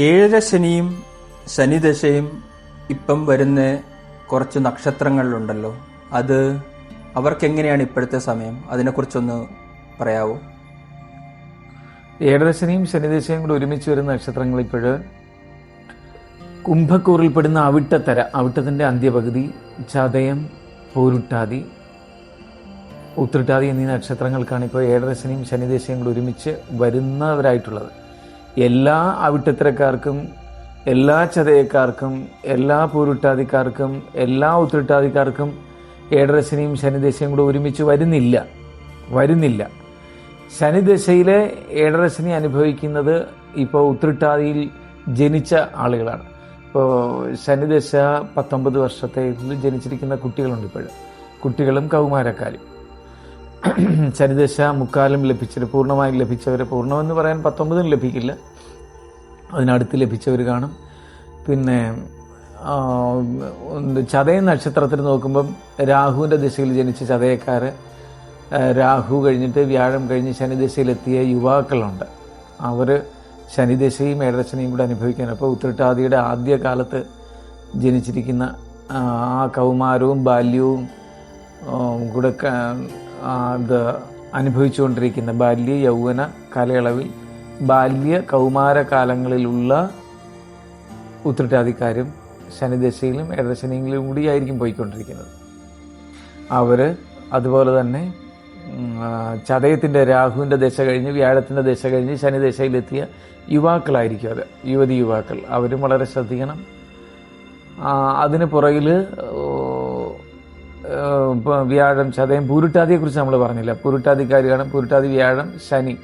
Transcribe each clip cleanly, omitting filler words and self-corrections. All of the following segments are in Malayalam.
ഏഴര ശനിയും ശനിദശയും ഇപ്പം വരുന്ന കുറച്ച് നക്ഷത്രങ്ങളിലുണ്ടല്ലോ, അത് അവർക്കെങ്ങനെയാണ് ഇപ്പോഴത്തെ സമയം? അതിനെക്കുറിച്ചൊന്ന് പറയാവോ? ഏഴരശനിയും ശനിദശയും കൂടി ഒരുമിച്ച് വരുന്ന നക്ഷത്രങ്ങൾ ഇപ്പോൾ കുംഭക്കൂറിൽപ്പെടുന്ന അവിട്ടത്തര, അവിട്ടത്തിൻ്റെ അന്ത്യപകുതി, ചതയം, പൂരുട്ടാതി, ഉത്രട്ടാതി എന്നീ നക്ഷത്രങ്ങൾക്കാണ് ഇപ്പോൾ ഏഴരശനിയും ശനിദശയും കൂടി ഒരുമിച്ച് വരുന്നവരായിട്ടുള്ളത്. എല്ലാ അവിട്ടത്തരക്കാർക്കും, എല്ലാ ചതയക്കാർക്കും, എല്ലാ പൂരുട്ടാതിക്കാർക്കും, എല്ലാ ഉത്രട്ടാതിക്കാർക്കും ഏഴരശനിയും ശനിദശയും കൂടെ ഒരുമിച്ച് വരുന്നില്ല. ശനിദശയിലെ ഏഴരശനി അനുഭവിക്കുന്നത് ഇപ്പോൾ ഉത്രട്ടാതിയിൽ ജനിച്ച ആളുകളാണ്. ഇപ്പോൾ ശനിദശ 19 വർഷത്തെ ജനിച്ചിരിക്കുന്ന കുട്ടികളുണ്ട്. കുട്ടികളും കൗമാരക്കാരും. ശനിദശ മുക്കാലും ലഭിച്ചവർ, പൂർണ്ണമായും ലഭിച്ചവർ, പൂർണ്ണമെന്ന് പറയാൻ 19 ലഭിക്കില്ല, അതിനടുത്ത് ലഭിച്ചവർ കാണും. പിന്നെ ചതയ നക്ഷത്രത്തിൽ നോക്കുമ്പം രാഹുവിൻ്റെ ദിശയിൽ ജനിച്ച ചതയക്കാർ, രാഹു കഴിഞ്ഞിട്ട് വ്യാഴം കഴിഞ്ഞ് ശനിദശയിലെത്തിയ യുവാക്കളുണ്ട്. അവർ ശനിദശയും ഏഴരശനിയും കൂടെ അനുഭവിക്കാൻ. അപ്പോൾ ഉത്രട്ടാതിയുടെ ആദ്യകാലത്ത് ജനിച്ചിരിക്കുന്ന ആ കൗമാരവും ബാല്യവും കൂടെ അത് അനുഭവിച്ചുകൊണ്ടിരിക്കുന്ന ബാല്യ യൗവന കാലയളവിൽ ബാല്യ കൗമാര കാലങ്ങളിലുള്ള ഉത്രട്ടാതിക്കാരും ശനിദശയിലും ഏഴരശനിയിലും കൂടിയായിരിക്കും പോയിക്കൊണ്ടിരിക്കുന്നത്. അവർ അതുപോലെ തന്നെ ചതയത്തിൻ്റെ രാഹുവിൻ്റെ ദശ കഴിഞ്ഞ് വ്യാഴത്തിൻ്റെ ദശ കഴിഞ്ഞ് ശനിദശയിലെത്തിയ യുവാക്കളായിരിക്കും. അത് യുവതി യുവാക്കൾ, അവരും വളരെ ശ്രദ്ധിക്കണം. അതിന് പുറകിൽ വ്യാഴം, ചതയം, പൂരുട്ടാതിയെക്കുറിച്ച് നമ്മൾ പറഞ്ഞില്ല. പൂരുട്ടാതിക്കാർ കാണും. പൂരുട്ടാതി വ്യാഴം ശനി,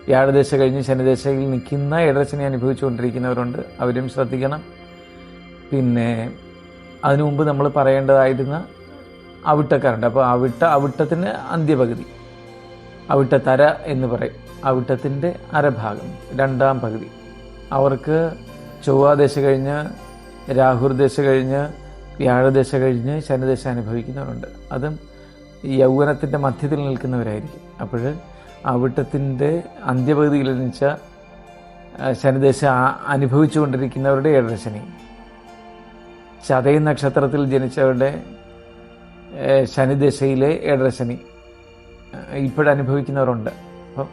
വ്യാഴദശ കഴിഞ്ഞ് ശനിദശയിൽ നിൽക്കുന്ന ഏഴരശനി അനുഭവിച്ചുകൊണ്ടിരിക്കുന്നവരുണ്ട്, അവരും ശ്രദ്ധിക്കണം. പിന്നെ അതിനു മുമ്പ് നമ്മൾ പറയേണ്ടതായിരുന്ന അവിട്ടക്കാരുണ്ട്. അപ്പോൾ അവിട്ടത്തിൻ്റെ അന്ത്യപകുതി, അവിട്ടത്തര എന്ന് പറയും. അവിട്ടത്തിൻ്റെ അരഭാഗം, രണ്ടാം പകുതി. അവർക്ക് ചൊവ്വാദശ കഴിഞ്ഞ്, രാഹുർദശ കഴിഞ്ഞ്, വ്യാഴദശ കഴിഞ്ഞ് ശനിദശ അനുഭവിക്കുന്നവരുണ്ട്. അതും യൗവനത്തിൻ്റെ മധ്യത്തിൽ നിൽക്കുന്നവരായിരിക്കും. അപ്പോൾ അവിട്ടത്തിൻ്റെ അന്ത്യപകുതിയിൽ ജനിച്ച ശനിദശ അനുഭവിച്ചുകൊണ്ടിരിക്കുന്നവരുടെ ഏഴരശനി, ചതയ നക്ഷത്രത്തിൽ ജനിച്ചവരുടെ ശനിദശയിലെ ഏഴരശനി ഇപ്പോഴനുഭവിക്കുന്നവരുണ്ട്. അപ്പം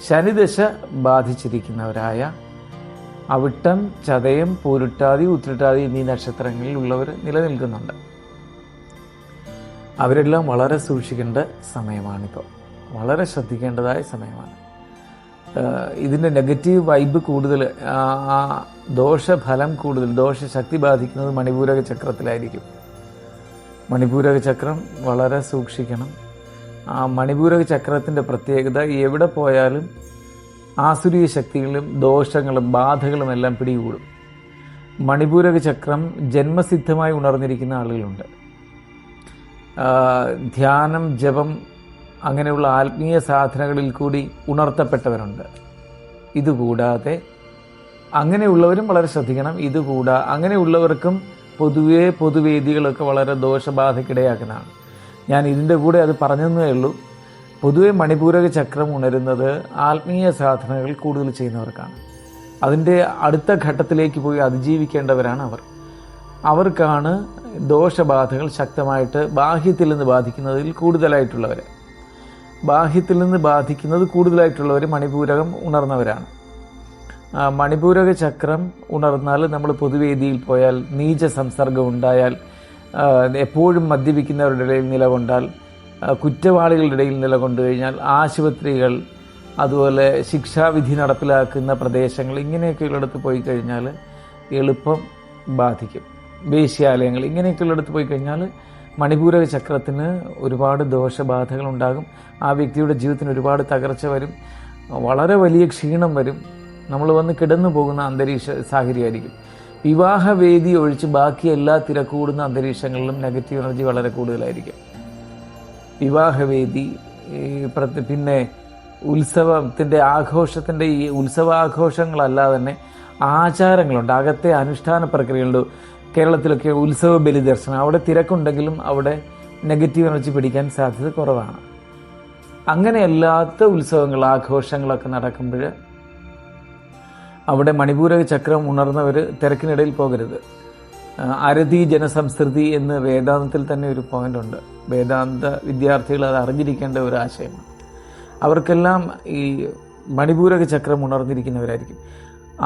ശനിദശ ബാധിച്ചിരിക്കുന്നവരായ അവിട്ടം, ചതയം, പൂരുട്ടാതി, ഉത്രട്ടാതി എന്നീ നക്ഷത്രങ്ങളിൽ ഉള്ളവർ നിലനിൽക്കുന്നുണ്ട്. അവരെല്ലാം വളരെ സൂക്ഷിക്കേണ്ട സമയമാണിപ്പോൾ, വളരെ ശ്രദ്ധിക്കേണ്ടതായ സമയമാണ്. ഇതിൻ്റെ നെഗറ്റീവ് വൈബ് കൂടുതൽ, ദോഷഫലം കൂടുതൽ, ദോഷശക്തി ബാധിക്കുന്നത് മണിപൂരക ചക്രത്തിലായിരിക്കും. മണിപൂരക ചക്രം വളരെ സൂക്ഷിക്കണം. ആ മണിപൂരക ചക്രത്തിൻ്റെ പ്രത്യേകത, എവിടെ പോയാലും ആസുരീയ ശക്തികളും ദോഷങ്ങളും ബാധകളും എല്ലാം പിടികൂടും. മണിപൂരക ചക്രം ജന്മസിദ്ധമായി ഉണർന്നിരിക്കുന്ന ആളുകളുണ്ട്. ധ്യാനം, ജപം, അങ്ങനെയുള്ള ആത്മീയ സാധനകളിൽ കൂടി ഉണർത്തപ്പെട്ടവരുണ്ട്. ഇതുകൂടാതെ അങ്ങനെയുള്ളവരും വളരെ ശ്രദ്ധിക്കണം. അങ്ങനെയുള്ളവർക്കും പൊതുവേദികളൊക്കെ വളരെ ദോഷബാധയ്ക്കിടയാക്കുന്നതാണ്. ഞാൻ ഇതിൻ്റെ കൂടെ അത് പറഞ്ഞതേ ഉള്ളൂ. പൊതുവെ മണിപൂരക ചക്രം ഉണരുന്നത് ആത്മീയ സാധനകൾ കൂടുതൽ ചെയ്യുന്നവർക്കാണ്. അതിൻ്റെ അടുത്ത ഘട്ടത്തിലേക്ക് പോയി അതിജീവിക്കേണ്ടവരാണ് അവർക്കാണ് ദോഷബാധകൾ ശക്തമായിട്ട് ബാഹ്യത്തിൽ നിന്ന് ബാധിക്കുന്നതിൽ കൂടുതലായിട്ടുള്ളവർ. ബാഹ്യത്തിൽ നിന്ന് ബാധിക്കുന്നത് കൂടുതലായിട്ടുള്ളവർ മണിപൂരകം ഉണർന്നവരാണ്. മണിപൂരക ചക്രം ഉണർന്നാൽ നമ്മൾ പൊതുവേദിയിൽ പോയാൽ, നീച സംസർഗം ഉണ്ടായാൽ, എപ്പോഴും മദ്യപിക്കുന്നവരുടെ ഇടയിൽ നിലകൊണ്ടാൽ, കുറ്റവാളികളുടെ ഇടയിൽ നിലകൊണ്ടു കഴിഞ്ഞാൽ, ആശുപത്രികൾ, അതുപോലെ ശിക്ഷാവിധി നടപ്പിലാക്കുന്ന പ്രദേശങ്ങൾ, ഇങ്ങനെയൊക്കെയുള്ളിടത്ത് പോയി കഴിഞ്ഞാൽ എളുപ്പം ബാധിക്കും. വേശ്യാലയങ്ങൾ, ഇങ്ങനെയൊക്കെയുള്ളിടത്ത് പോയി കഴിഞ്ഞാൽ മണിപൂരക ചക്രത്തിന് ഒരുപാട് ദോഷബാധകൾ ഉണ്ടാകും. ആ വ്യക്തിയുടെ ജീവിതത്തിന് ഒരുപാട് തകർച്ച വരും, വളരെ വലിയ ക്ഷീണം വരും, നമ്മൾ വന്ന് കിടന്നു പോകുന്ന അന്തരീക്ഷ സാഹചര്യമായിരിക്കും. വിവാഹവേദി ഒഴിച്ച് ബാക്കി എല്ലാ തിരക്കൂടുന്ന അന്തരീക്ഷങ്ങളിലും നെഗറ്റീവ് എനർജി വളരെ കൂടുതലായിരിക്കും. വിവാഹവേദി, പിന്നെ ഉത്സവത്തിൻ്റെ ആഘോഷത്തിൻ്റെ ഈ ഉത്സവാഘോഷങ്ങളല്ലാതെ തന്നെ ആചാരങ്ങളുണ്ട്, അകത്തെ അനുഷ്ഠാന പ്രക്രിയകളുണ്ട്. കേരളത്തിലൊക്കെ ഉത്സവ ബലി ദർശനം, അവിടെ തിരക്കുണ്ടെങ്കിലും അവിടെ നെഗറ്റീവ് എനർജി പിടിക്കാൻ സാധ്യത കുറവാണ്. അങ്ങനെയല്ലാത്ത ഉത്സവങ്ങൾ, ആഘോഷങ്ങളൊക്കെ നടക്കുമ്പോൾ അവിടെ മണിപൂരക ചക്രം ഉണർന്നവർ തിരക്കിനിടയിൽ പോകരുത്. അരതി ജനസംസ്കൃതി എന്ന് വേദാന്തത്തിൽ തന്നെ ഒരു പോയിന്റ് ഉണ്ട്. വേദാന്ത വിദ്യാർത്ഥികൾ അത് അറിഞ്ഞിരിക്കേണ്ട ഒരു ആശയമാണ്. അവർക്കെല്ലാം ഈ മണിപൂരക ചക്രം ഉണർന്നിരിക്കുന്നവരായിരിക്കും.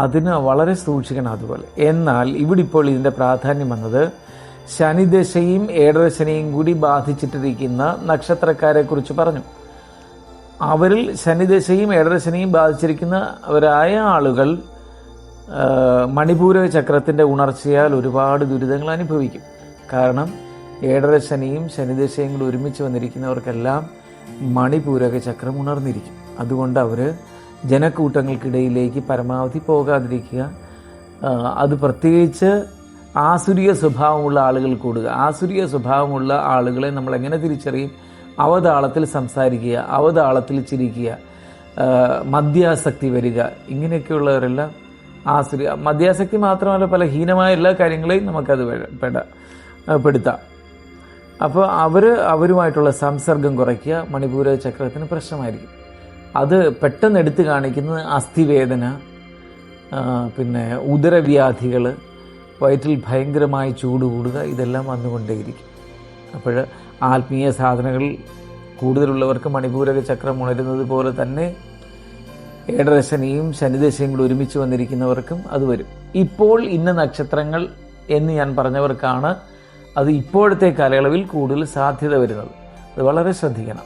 അതിന് വളരെ സൂക്ഷിക്കണം അതുപോലെ. എന്നാൽ ഇവിടെ ഇപ്പോൾ ഇതിൻ്റെ പ്രാധാന്യം വന്നത് ശനിദശയും ഏഴരശനിയും കൂടി ബാധിച്ചിട്ടിരിക്കുന്ന നക്ഷത്രക്കാരെക്കുറിച്ച് പറഞ്ഞു. അവരിൽ ശനിദശയും ഏഴരശനിയും ബാധിച്ചിരിക്കുന്നവരായ ആളുകൾ മണിപൂരക ചക്രത്തിൻ്റെ ഉണർച്ചയാൽ ഒരുപാട് ദുരിതങ്ങൾ അനുഭവിക്കും. കാരണം ഏഴരശനിയും ശനിദശയും കൂടി ഒരുമിച്ച് വന്നിരിക്കുന്നവർക്കെല്ലാം മണിപൂരക ചക്രം ഉണർന്നിരിക്കും. അതുകൊണ്ട് അവർ ജനക്കൂട്ടങ്ങൾക്കിടയിലേക്ക് പരമാവധി പോകാതിരിക്കുക. അത് പ്രത്യേകിച്ച് ആസുരിക സ്വഭാവമുള്ള ആളുകൾ കൂടുക. ആസുരിക സ്വഭാവമുള്ള ആളുകളെ നമ്മൾ എങ്ങനെ തിരിച്ചറിയും? അവതാളത്തിൽ സംസാരിക്കുക, അവതാളത്തിൽ ചിരിക്കുക, മദ്യാസക്തി വരിക, ഇങ്ങനെയൊക്കെയുള്ളവരെല്ലാം മദ്യാസക്തി മാത്രമല്ല, പല ഹീനമായ എല്ലാ കാര്യങ്ങളെയും നമുക്കത് പെടുത്താം. അപ്പോൾ അവരുമായിട്ടുള്ള സംസർഗം കുറയ്ക്കുക മണിപൂരക ചക്രത്തിന് പ്രശ്നമായിരിക്കും. അത് പെട്ടെന്ന് എടുത്തു കാണിക്കുന്നത് അസ്ഥിവേദന, പിന്നെ ഉദരവ്യാധികൾ, വയറ്റിൽ ഭയങ്കരമായി ചൂട് കൂടുക, ഇതെല്ലാം വന്നുകൊണ്ടേയിരിക്കും. അപ്പോൾ ആത്മീയ സാധനകൾ കൂടുതലുള്ളവർക്ക് മണിപൂരക ചക്രം ഉണരുന്നത് പോലെ തന്നെ ഏഴരശനിയും ശനിദശയും കൂടി ഒരുമിച്ച് വന്നിരിക്കുന്നവർക്കും അത് വരും. ഇപ്പോൾ ഇന്ന നക്ഷത്രങ്ങൾ എന്ന് ഞാൻ പറഞ്ഞവർക്കാണ് അത് ഇപ്പോഴത്തെ കാലയളവിൽ കൂടുതൽ സാധ്യത വരുന്നത്. അത് വളരെ ശ്രദ്ധിക്കണം.